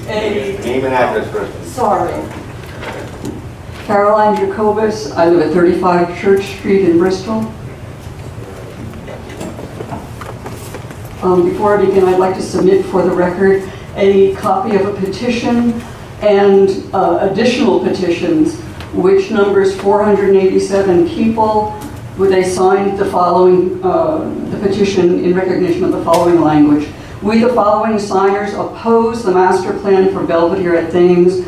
Name and address first. Sorry. Caroline Jacobus. I live at 35 Church Street in Bristol. Before I begin, I'd like to submit for the record a copy of a petition and additional petitions, which numbers 487 people. They signed the following, the petition in recognition of the following language. We, the following signers, oppose the master plan for Belvedere-at-Thames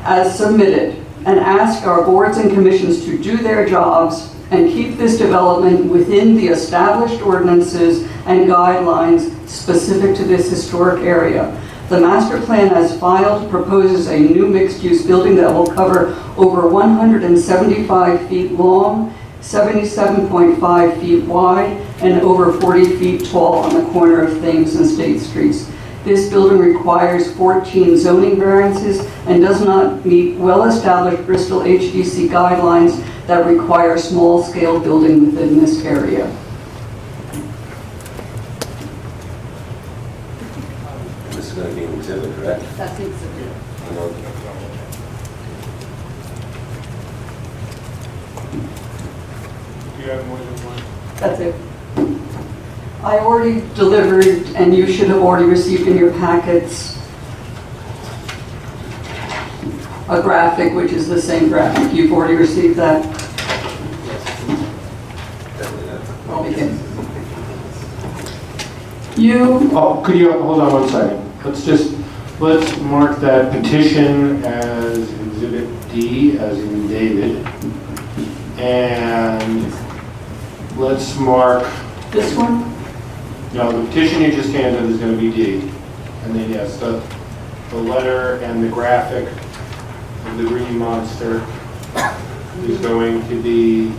as submitted and ask our boards and commissions to do their jobs and keep this development within the established ordinances and guidelines specific to this historic area. The master plan as filed proposes a new mixed-use building that will cover over 175 feet long, 77.5 feet wide, and over 40 feet tall on the corner of Thames and State Streets. This building requires 14 zoning variances and does not meet well-established Bristol HDC guidelines that require small-scale building within this area. This is going to be an exhibit, correct? That's the exhibit. Do you have more than one? That's it. I already delivered, and you should have already received in your packets a graphic, which is the same graphic. You've already received that. I'll begin. Oh, could you hold on one second? Let's mark that petition as Exhibit D, as in David, and let's mark. This one? No, the petition you just handed is going to be D, and then yes, the letter and the graphic of the green monster is going to be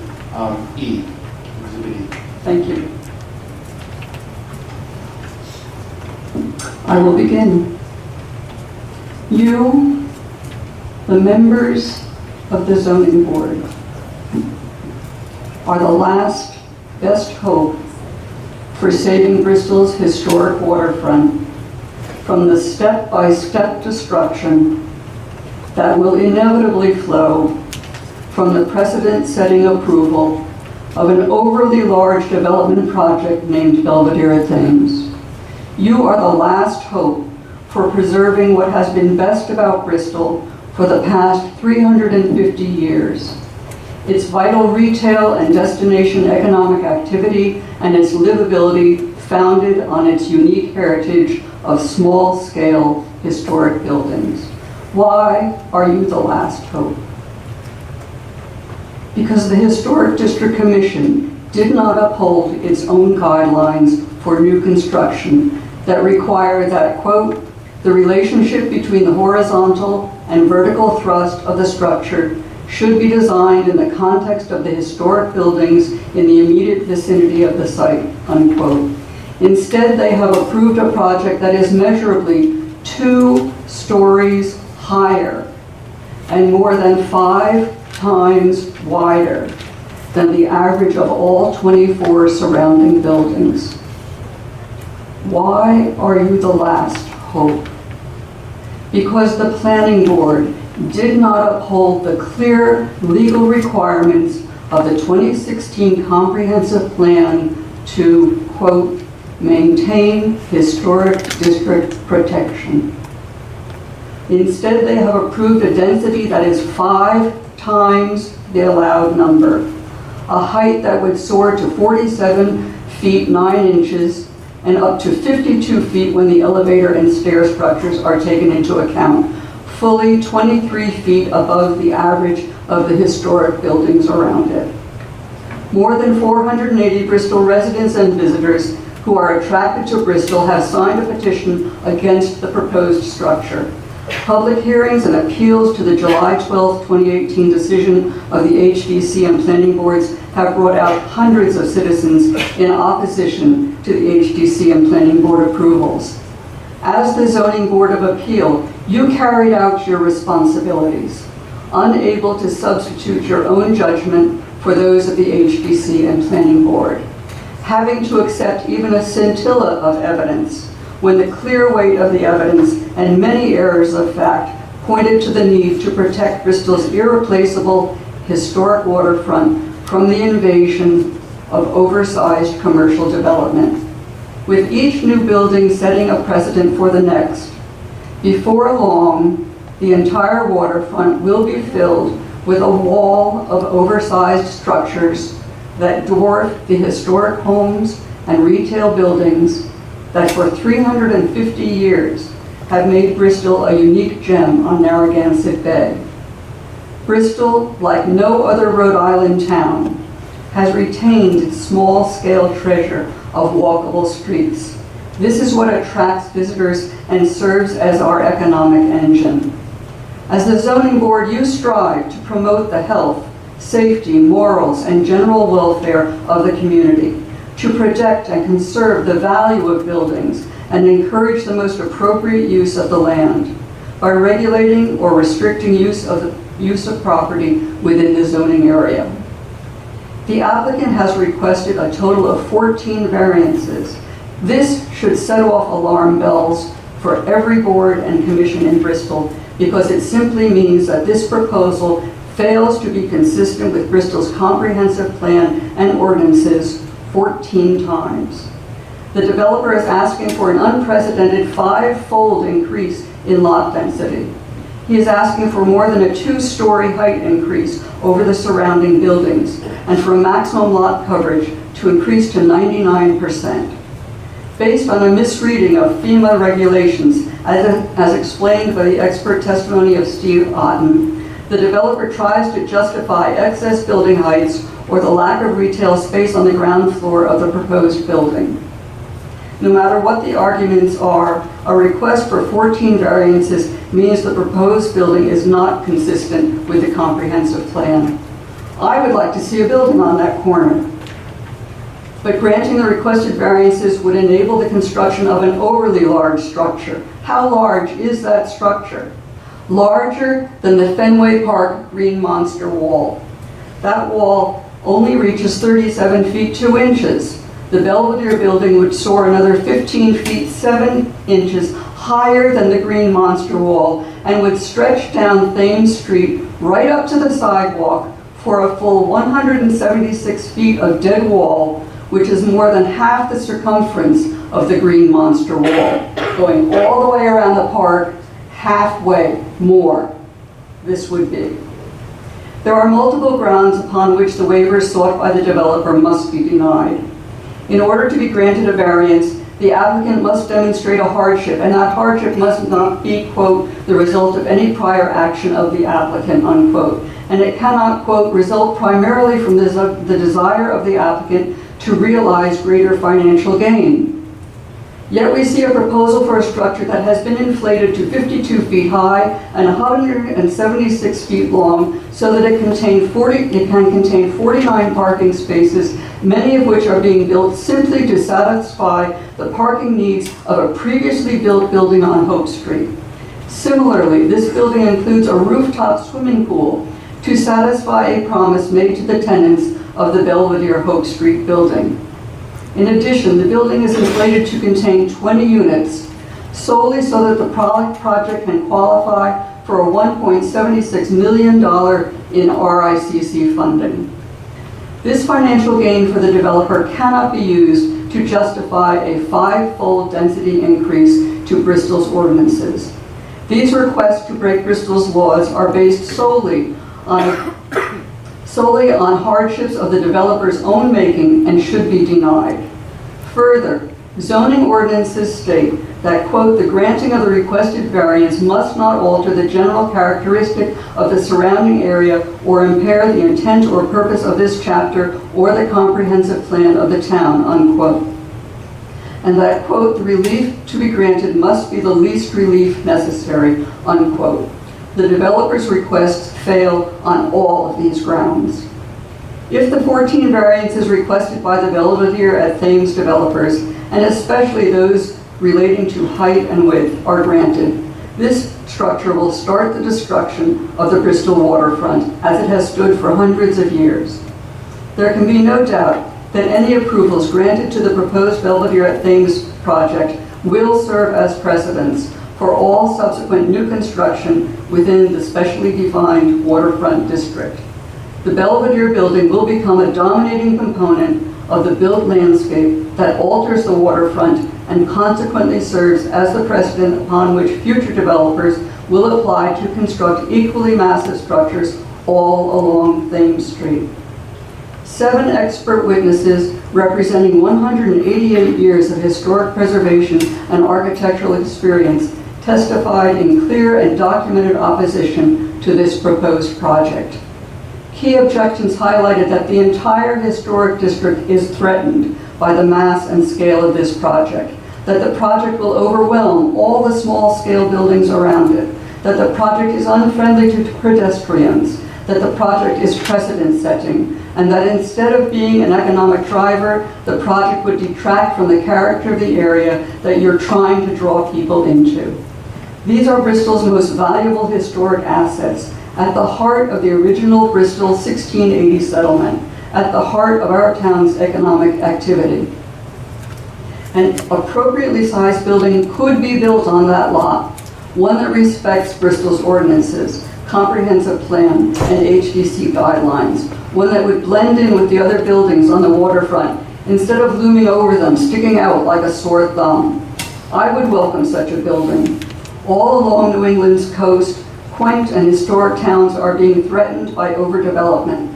E, Exhibit E. Thank you. I will begin. You, the members of the zoning board, are the last best hope for saving Bristol's historic waterfront from the step-by-step destruction that will inevitably flow from the precedent-setting approval of an overly large development project named Belvedere-at-Thames. You are the last hope for preserving what has been best about Bristol for the past 350 years. Its vital retail and destination economic activity and its livability founded on its unique heritage of small-scale historic buildings. Why are you the last hope? Because the Historic District Commission did not uphold its own guidelines for new construction that require that, quote, the relationship between the horizontal and vertical thrust of the structure should be designed in the context of the historic buildings in the immediate vicinity of the site, unquote. Instead, they have approved a project that is measurably 2 stories higher and more than 5 times wider than the average of all 24 surrounding buildings. Why are you the last hope? Because the planning board did not uphold the clear legal requirements of the 2016 comprehensive plan to, quote, maintain historic district protection. Instead, they have approved a density that is 5 times the allowed number, a height that would soar to 47 feet 9 inches and up to 52 feet when the elevator and stair structures are taken into account, fully 23 feet above the average of the historic buildings around it. More than 480 Bristol residents and visitors who are attracted to Bristol have signed a petition against the proposed structure. Public hearings and appeals to the July 12, 2018 decision of the HDC and planning boards have brought out hundreds of citizens in opposition to the HDC and planning board approvals. As the Zoning Board of Appeal, you carried out your responsibilities, unable to substitute your own judgment for those of the HDC and planning board, having to accept even a scintilla of evidence when the clear weight of the evidence and many errors of fact pointed to the need to protect Bristol's irreplaceable historic waterfront from the invasion of oversized commercial development, with each new building setting a precedent for the next. Before long, the entire waterfront will be filled with a wall of oversized structures that dwarf the historic homes and retail buildings that for 350 years have made Bristol a unique gem on Narragansett Bay. Bristol, like no other Rhode Island town, has retained its small-scale treasure of walkable streets. This is what attracts visitors and serves as our economic engine. As the zoning board, you strive to promote the health, safety, morals, and general welfare of the community, to protect and conserve the value of buildings and encourage the most appropriate use of the land by regulating or restricting use of property within the zoning area. The applicant has requested a total of 14 variances. This should set off alarm bells for every board and commission in Bristol, because it simply means that this proposal fails to be consistent with Bristol's comprehensive plan and ordinances 14 times. The developer is asking for an unprecedented 5-fold increase in lot density. He is asking for more than a 2-story height increase over the surrounding buildings and for a maximum lot coverage to increase to 99%. Based on a misreading of FEMA regulations, as explained by the expert testimony of Steve Otten, the developer tries to justify excess building heights or the lack of retail space on the ground floor of the proposed building. No matter what the arguments are, a request for 14 variances means the proposed building is not consistent with the comprehensive plan. I would like to see a building on that corner, but granting the requested variances would enable the construction of an overly large structure. How large is that structure? Larger than the Fenway Park Green Monster Wall. That wall only reaches 37 feet 2 inches. The Belvedere building would soar another 15 feet 7 inches higher than the Green Monster Wall and would stretch down Thames Street right up to the sidewalk for a full 176 feet of dead wall, which is more than half the circumference of the Green Monster Wall, going all the way around the park, halfway more this would be. There are multiple grounds upon which the waivers sought by the developer must be denied. In order to be granted a variance, the applicant must demonstrate a hardship, and that hardship must not be, quote, the result of any prior action of the applicant, unquote. And it cannot, quote, result primarily from the desire of the applicant to realize greater financial gain. Yet we see a proposal for a structure that has been inflated to 52 feet high and 176 feet long so that it can contain 49 parking spaces, many of which are being built simply to satisfy the parking needs of a previously built building on Hope Street. Similarly, this building includes a rooftop swimming pool to satisfy a promise made to the tenants of the Belvedere Hope Street building. In addition, the building is inflated to contain 20 units, solely so that the project can qualify for a $1.76 million in RICC funding. This financial gain for the developer cannot be used to justify a 5-fold density increase to Bristol's ordinances. These requests to break Bristol's laws are based solely on hardships of the developer's own making and should be denied. Further, zoning ordinances state that, quote, the granting of the requested variance must not alter the general characteristic of the surrounding area or impair the intent or purpose of this chapter or the comprehensive plan of the town, unquote. And that, quote, the relief to be granted must be the least relief necessary, unquote. The developer's requests fail on all of these grounds. If the 14 variances requested by the Belvedere-at-Thames developers, and especially those relating to height and width, are granted, this structure will start the destruction of the Bristol waterfront as it has stood for hundreds of years. There can be no doubt that any approvals granted to the proposed Belvedere-at-Thames project will serve as precedents for all subsequent new construction within the specially defined waterfront district. The Belvedere building will become a dominating component of the built landscape that alters the waterfront and consequently serves as the precedent upon which future developers will apply to construct equally massive structures all along Thames Street. 7 expert witnesses representing 188 years of historic preservation and architectural experience testified in clear and documented opposition to this proposed project. Key objections highlighted that the entire historic district is threatened by the mass and scale of this project, that the project will overwhelm all the small-scale buildings around it, that the project is unfriendly to pedestrians, that the project is precedent-setting, and that instead of being an economic driver, the project would detract from the character of the area that you're trying to draw people into. These are Bristol's most valuable historic assets, at the heart of the original Bristol 1680 settlement, at the heart of our town's economic activity. An appropriately sized building could be built on that lot, one that respects Bristol's ordinances, comprehensive plan, and HDC guidelines, one that would blend in with the other buildings on the waterfront instead of looming over them, sticking out like a sore thumb. I would welcome such a building. All along New England's coast, quaint and historic towns are being threatened by overdevelopment.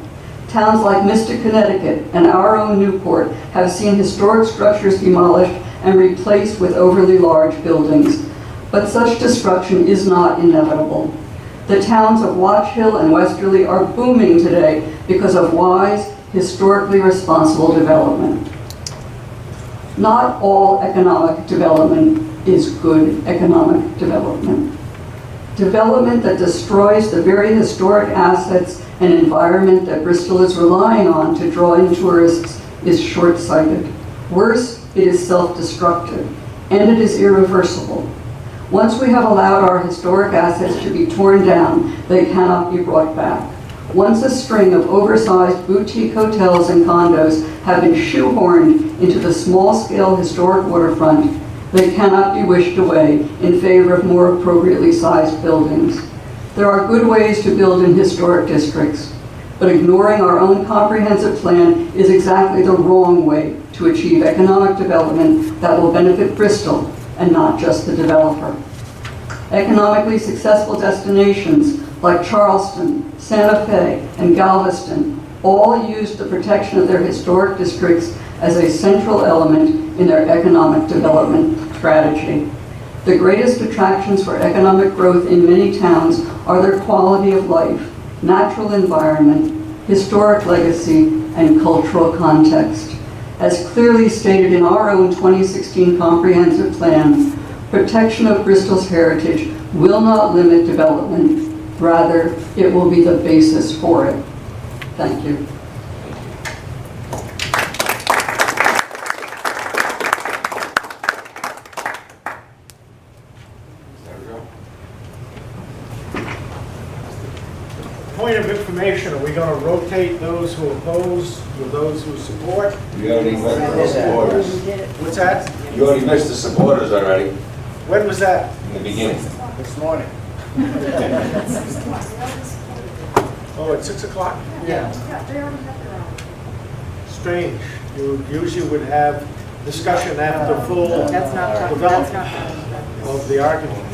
Towns like Mystic, Connecticut, and our own Newport have seen historic structures demolished and replaced with overly large buildings. But such destruction is not inevitable. The towns of Watch Hill and Westerly are booming today because of wise, historically responsible development. Not all economic development is good economic development. Development that destroys the very historic assets and environment that Bristol is relying on to draw in tourists is short-sighted. Worse, it is self-destructive, and it is irreversible. Once we have allowed our historic assets to be torn down, they cannot be brought back. Once a string of oversized boutique hotels and condos have been shoehorned into the small-scale historic waterfront, they cannot be wished away in favor of more appropriately sized buildings. There are good ways to build in historic districts, but ignoring our own comprehensive plan is exactly the wrong way to achieve economic development that will benefit Bristol and not just the developer. Economically successful destinations like Charleston, Santa Fe, and Galveston all used the protection of their historic districts as a central element in their economic development strategy. The greatest attractions for economic growth in many towns are their quality of life, natural environment, historic legacy, and cultural context. As clearly stated in our own 2016 comprehensive plan, protection of Bristol's heritage will not limit development. Rather, it will be the basis for it. Thank you. Point of information, are we going to rotate those who oppose with those who support? You already missed the supporters. What's that? You already missed the supporters already, When was that? in the beginning. This morning. Oh, at 6 o'clock? Yeah, they already have their own. Strange. You usually would have discussion after full That's not, development of the argument.